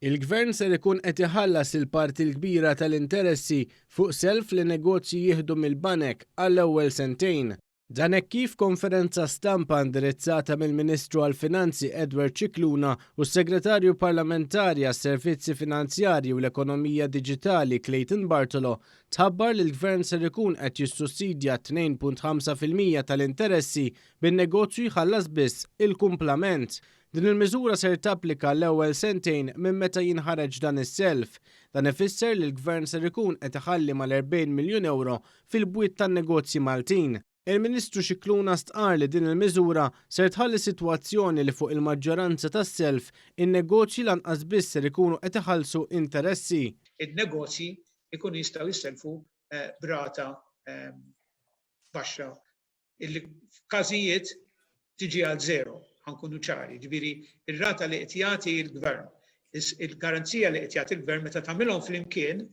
Il-Gvern ser ikun qed iħallas il-parti l-kbira tal-interessi fuq self li negozji jieħdu mill-banek għall-ewwel sentejn. Dan hekk kif konferenza stampa indirizzata mill-Ministru għall-Finanzi Edward Cicluna u s-Segretarju Parlamentari għas-Servizzi Finanzjarji u l-Ekonomija Diġitali Clayton Bartolo tħabbar li l-Gvern ser ikun qed jissussidja 2.5% tal-interessi bin-negozju jħallas biss il-kumplament. Din il-miżura ser tapplika l-ewwel sentejn minn meta jinħareġ dan is-self. Dan ifisser li l-Gvern ser ikun qed iħalli mal-40 miljun euro fil-bwiet tan-negozji Maltin. Il-Ministru Cicluna stqar li din il-miżura ser tħalli sitwazzjoni li fuq il-maġġoranza tas-self in-negozji lanqas biss ser ikunu qed iħallsu interessi. In-negozji ikunu jistgħu jisselfu brata baxxa. Il-każijiet tiġi għal zero. Ħankunu ċari, ġifieri ir-rata li qed jagħti l-Gvern, il-garanzija li qed jagħti l-Gvern meta tagħmilhom flimkien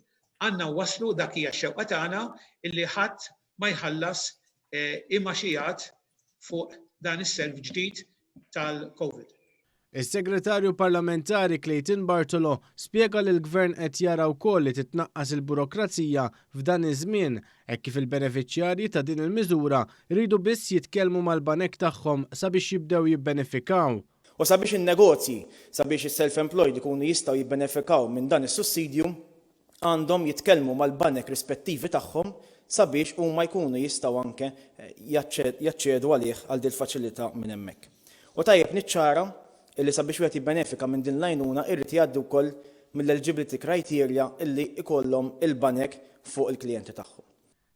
għandna waslu dak hija x-xewqa tagħna illi ħadd ma jħallas imaxijat fuq dan is-self ġdid tal-COVID. Is-Segretarju Parlamentari Clayton Bartolo spjega li l-Gvern qed jara wkoll li titnaqqas il-burokrazija f'dan iż-żmien hekk kif il-benefiċjarji ta' din il-miżura jridu biss jitkellmu mal-banek tagħhom sabiex jibdew jibbenefikaw. U sabiex in-negozji, sabiex is-self-employed ikunu jistgħu jibbenefikaw minn dan is-sussidju, għandhom jitkellmu mal-banek rispettivi tagħhom sabiex huma jkunu jistgħu anke jaċċedu għalih għal din faċilità minn hemmhekk. U tajjeb niċċara illi sabiex wieħed jibbenefika minn din l-għajnuna irrid jgħaddi wkoll mill-eligibility criteria illi ikollhom il-banek fuq il-klijenti tagħhom.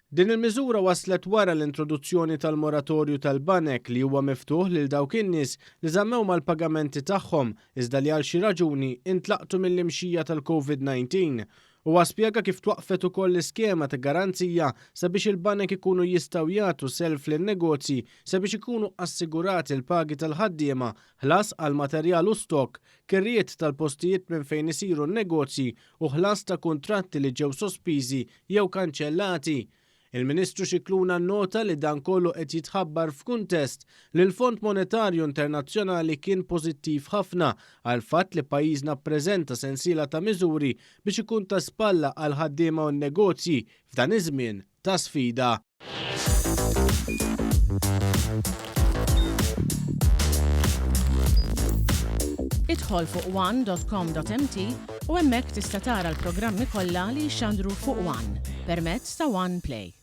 Din il-miżura waslet wara l-introduzzjoni tal-moratorju tal-banek li huwa miftuħ lil dawk in-nies li żammew mal-pagamenti tagħhom iżda li għal xi raġuni intlaqtu mill-imxija tal-COVID-19. Huwa spjega kif twaqfet ukoll l-iskema ta' garanzija sabiex il-banek ikunu jistgħu jagħtu self lin-negozji sabiex ikunu assigurati l-pagi tal-ħaddiema ħlas għal materjal u stok, kirriet tal-postijiet minn fejn isiru n-negozji u ħlas ta' kuntratti li ġew sospiżi jew kanċellati. Il-Ministru Cicluna nnota li dan kollu qed jitħabbar f'kuntest li l-Fond Monetarju Internazzjonali kien pożittiv ħafna għal fatt li pajjiżna ppreżenta sensiela ta' miżuri biex ikun ta' spalla għal ħaddiema u n-negozji f'dan iż-żmien ta' sfida. Idħol fuq one.com.mt u hemmhekk tista' tara l-programmi kollha li jxandru fuq One permezz ta' One Play.